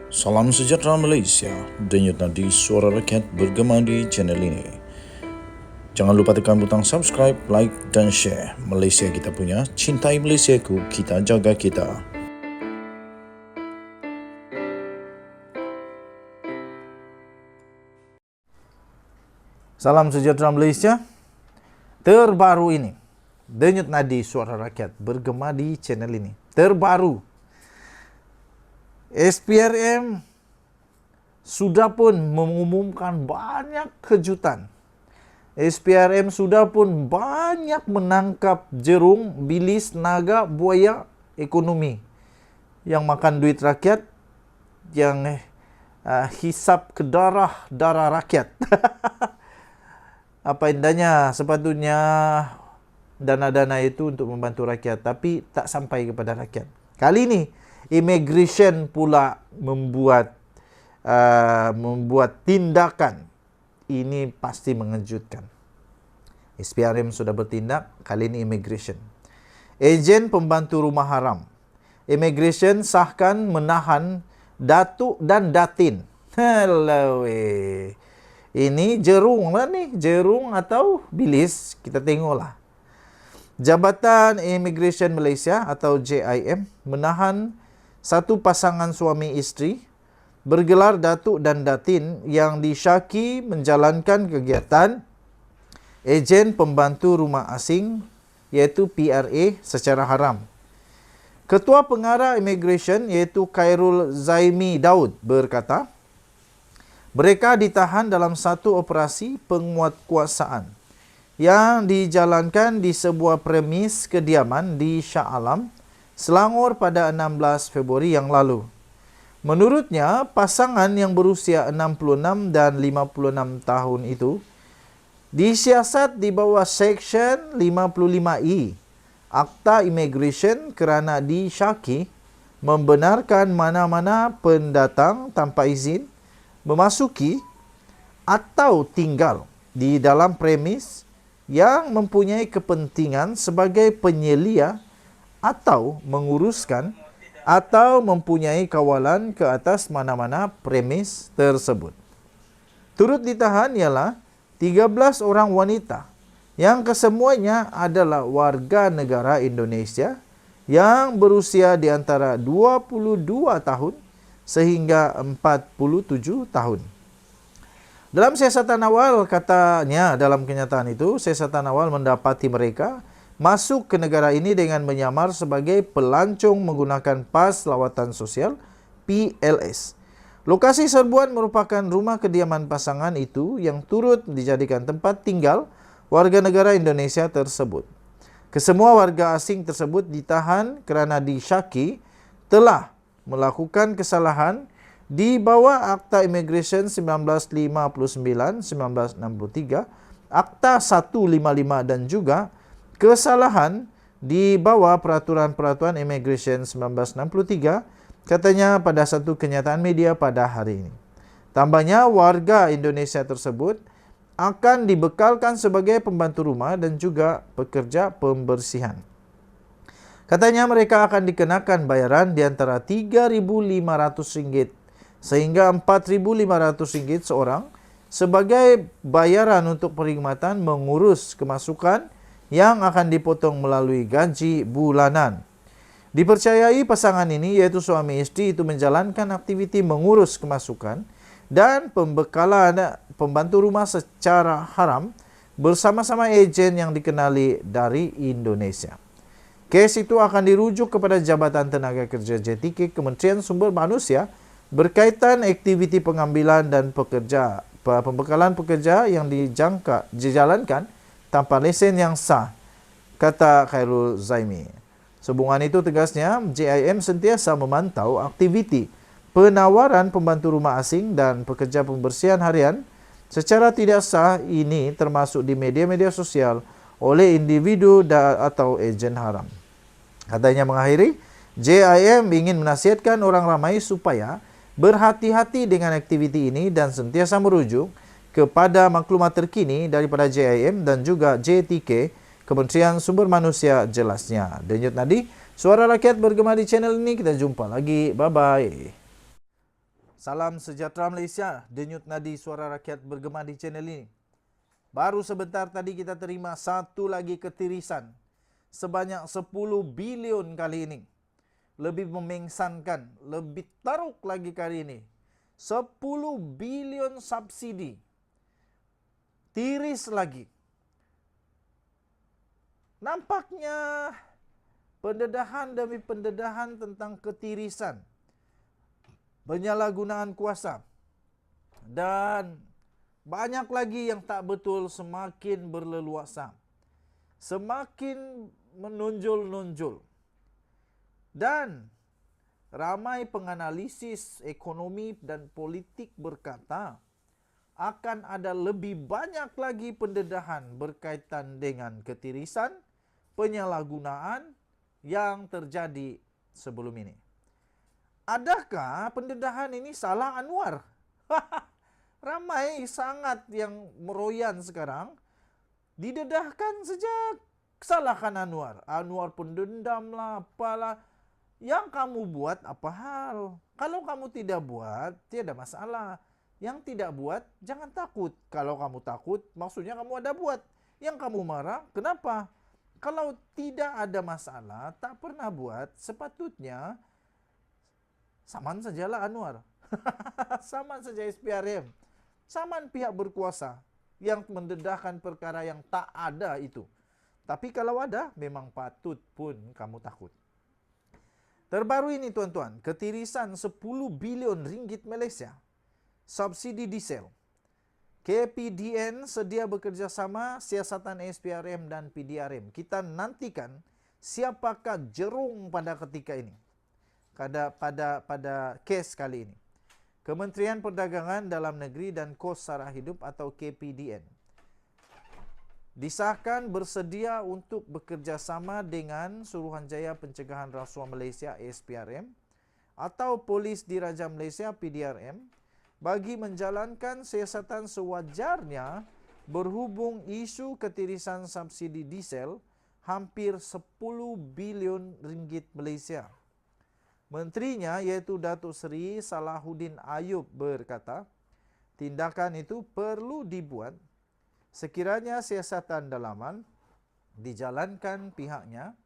Salam sejahtera Malaysia, denyut nadi suara rakyat bergema di channel ini. Jangan lupa tekan butang subscribe, like dan share. Malaysia kita punya, cintai Malaysiaku, kita jaga kita. Salam sejahtera Malaysia. Terbaru ini, denyut nadi suara rakyat bergema di channel ini. Terbaru, SPRM sudah pun mengumumkan banyak kejutan. SPRM sudah pun banyak menangkap jerung, bilis, naga, buaya ekonomi yang makan duit rakyat, yang hisap ke darah rakyat. Apa indahnya, sepatutnya dana-dana itu untuk membantu rakyat, tapi tak sampai kepada rakyat. Kali ini immigration pula membuat tindakan. Ini pasti mengejutkan. SPRM sudah bertindak, kali ini immigration. Ejen pembantu rumah haram. Immigration sahkan menahan datuk dan datin. Hello. Ini jerung lah nih, jerung atau bilis, kita tengoklah. Jabatan Immigration Malaysia atau JIM menahan satu pasangan suami isteri bergelar datuk dan datin yang disyaki menjalankan kegiatan ejen pembantu rumah asing iaitu PRA secara haram. Ketua Pengarah Immigration iaitu Khairul Zaimi Daud berkata, mereka ditahan dalam satu operasi penguatkuasaan yang dijalankan di sebuah premis kediaman di Shah Alam, Selangor pada 16 Februari yang lalu. Menurutnya, pasangan yang berusia 66 dan 56 tahun itu disiasat di bawah Seksyen 55E Akta Immigration kerana disyaki membenarkan mana-mana pendatang tanpa izin memasuki atau tinggal di dalam premis yang mempunyai kepentingan sebagai penyelia atau menguruskan atau mempunyai kawalan ke atas mana-mana premis tersebut. Turut ditahan ialah 13 orang wanita yang kesemuanya adalah warga negara Indonesia yang berusia di antara 22 tahun sehingga 47 tahun. Dalam siasatan awal, katanya dalam kenyataan itu, siasatan awal mendapati mereka masuk ke negara ini dengan menyamar sebagai pelancong menggunakan pas lawatan sosial PLS. Lokasi serbuan merupakan rumah kediaman pasangan itu yang turut dijadikan tempat tinggal warga negara Indonesia tersebut. Kesemua warga asing tersebut ditahan kerana disyaki telah melakukan kesalahan di bawah Akta Immigration 1959-1963, Akta 155 dan juga kesalahan di bawah Peraturan-Peraturan Immigration 1963, katanya pada satu kenyataan media pada hari ini. Tambahnya, warga Indonesia tersebut akan dibekalkan sebagai pembantu rumah dan juga pekerja pembersihan. Katanya mereka akan dikenakan bayaran di antara RM3.500 sehingga RM4.500 seorang sebagai bayaran untuk perkhidmatan mengurus kemasukan yang akan dipotong melalui gaji bulanan. Dipercayai pasangan ini iaitu suami isteri itu menjalankan aktiviti mengurus kemasukan dan pembekalan pembantu rumah secara haram bersama-sama ejen yang dikenali dari Indonesia. Kes itu akan dirujuk kepada Jabatan Tenaga Kerja JTK Kementerian Sumber Manusia berkaitan aktiviti pengambilan dan pembekalan pekerja yang dijalankan tanpa lesen yang sah, kata Khairul Zaimi. Sehubungan itu tegasnya, JIM sentiasa memantau aktiviti penawaran pembantu rumah asing dan pekerja pembersihan harian secara tidak sah ini termasuk di media-media sosial oleh individu atau ejen haram. Katanya mengakhiri, JIM ingin menasihatkan orang ramai supaya berhati-hati dengan aktiviti ini dan sentiasa merujuk kepada maklumat terkini daripada JIM dan juga JTK, Kementerian Sumber Manusia jelasnya. Denyut nadi, suara rakyat bergema di channel ini. Kita jumpa lagi. Bye-bye. Salam sejahtera Malaysia, denyut nadi suara rakyat bergema di channel ini. Baru sebentar tadi kita terima satu lagi ketirisan sebanyak 10 bilion kali ini. Lebih memengsankan, lebih teruk lagi kali ini. 10 bilion subsidi. Tiris lagi. Nampaknya pendedahan demi pendedahan tentang ketirisan, penyalahgunaan kuasa, dan banyak lagi yang tak betul semakin berleluasa, semakin menonjol-nonjol. Dan ramai penganalisis ekonomi dan politik berkata akan ada lebih banyak lagi pendedahan berkaitan dengan ketirisan, penyalahgunaan yang terjadi sebelum ini. Adakah pendedahan ini salah Anwar? Ramai sangat yang meroyan sekarang didedahkan sejak salahkan Anwar. Anwar pendendam lah, apalah. Yang kamu buat apa hal? Kalau kamu tidak buat, tiada masalah. Yang tidak buat, jangan takut. Kalau kamu takut, maksudnya kamu ada buat. Yang kamu marah, kenapa? Kalau tidak ada masalah, tak pernah buat, sepatutnya saman sajalah Anwar. Saman saja SPRM. Saman pihak berkuasa yang mendedahkan perkara yang tak ada itu. Tapi kalau ada, memang patut pun kamu takut. Terbaru ini tuan-tuan, ketirisan 10 bilion ringgit Malaysia. Subsidi diesel. KPDN sedia bekerjasama siasatan SPRM dan PDRM. Kita nantikan siapakah jerung pada ketika ini. Pada kes kali ini. Kementerian Perdagangan Dalam Negeri dan Kos Sara Hidup atau KPDN disahkan bersedia untuk bekerjasama dengan Suruhanjaya Pencegahan Rasuah Malaysia SPRM atau Polis Diraja Malaysia PDRM bagi menjalankan siasatan sewajarnya berhubung isu ketirisan subsidi diesel hampir 10 bilion ringgit Malaysia. Menterinya iaitu Datuk Seri Salahuddin Ayub berkata, tindakan itu perlu dibuat sekiranya siasatan dalaman dijalankan pihaknya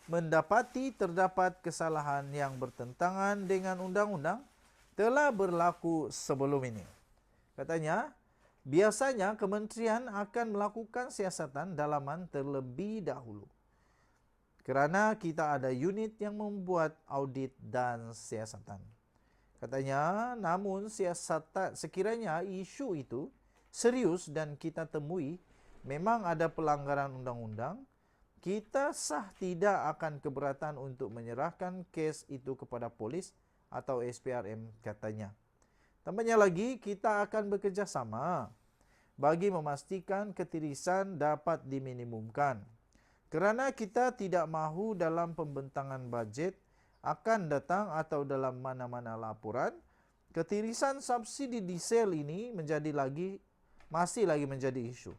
mendapati terdapat kesalahan yang bertentangan dengan undang-undang telah berlaku sebelum ini. Katanya, biasanya kementerian akan melakukan siasatan dalaman terlebih dahulu. Kerana kita ada unit yang membuat audit dan siasatan. Katanya, namun siasatan sekiranya isu itu serius dan kita temui memang ada pelanggaran undang-undang, kita sah tidak akan keberatan untuk menyerahkan kes itu kepada polis atau SPRM katanya. Tambahnya lagi, kita akan bekerjasama bagi memastikan ketirisan dapat diminimumkan. Kerana kita tidak mahu dalam pembentangan bajet akan datang atau dalam mana-mana laporan, ketirisan subsidi diesel ini masih lagi menjadi isu.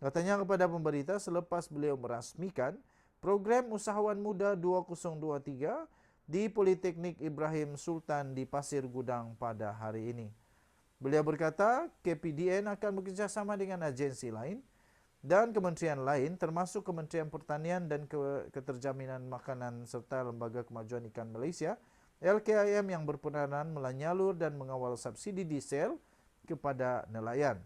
Katanya kepada pemberita selepas beliau merasmikan program Usahawan Muda 2023 di Politeknik Ibrahim Sultan di Pasir Gudang pada hari ini. Beliau berkata, KPDN akan bekerjasama dengan agensi lain dan kementerian lain termasuk Kementerian Pertanian dan Keterjaminan Makanan serta Lembaga Kemajuan Ikan Malaysia, LKIM yang berperanan menyalur dan mengawal subsidi diesel kepada nelayan.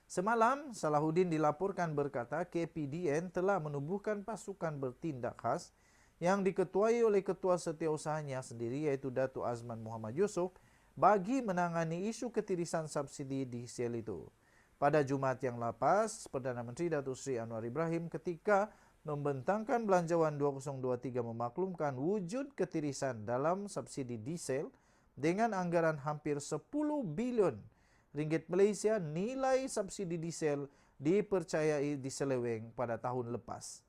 Semalam, Salahuddin dilaporkan berkata KPDN telah menubuhkan pasukan bertindak khas yang diketuai oleh Ketua Setiausahanya sendiri iaitu Datuk Azman Muhammad Yusof bagi menangani isu ketirisan subsidi diesel itu. Pada Jumaat yang lepas, Perdana Menteri Datuk Seri Anwar Ibrahim ketika membentangkan Belanjawan 2023 memaklumkan wujud ketirisan dalam subsidi diesel dengan anggaran hampir 10 bilion ringgit Malaysia. Nilai subsidi diesel dipercayai diseleweng pada tahun lepas.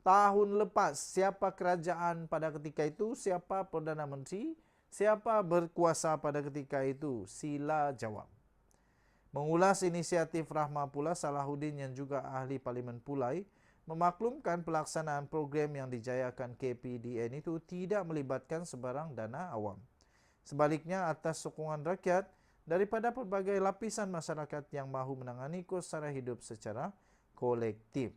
Tahun lepas, siapa kerajaan pada ketika itu, siapa Perdana Menteri, siapa berkuasa pada ketika itu, sila jawab. Mengulas inisiatif Rahmah pula, Salahuddin yang juga ahli Parlimen Pulai memaklumkan pelaksanaan program yang dijayakan KPDN itu tidak melibatkan sebarang dana awam. Sebaliknya, atas sokongan rakyat daripada pelbagai lapisan masyarakat yang mahu menangani kos sara hidup secara kolektif.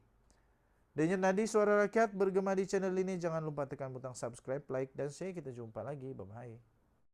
Denyut nadi suara rakyat bergema di channel ini. Jangan lupa tekan butang subscribe, like dan share. Kita jumpa lagi. Bye-bye.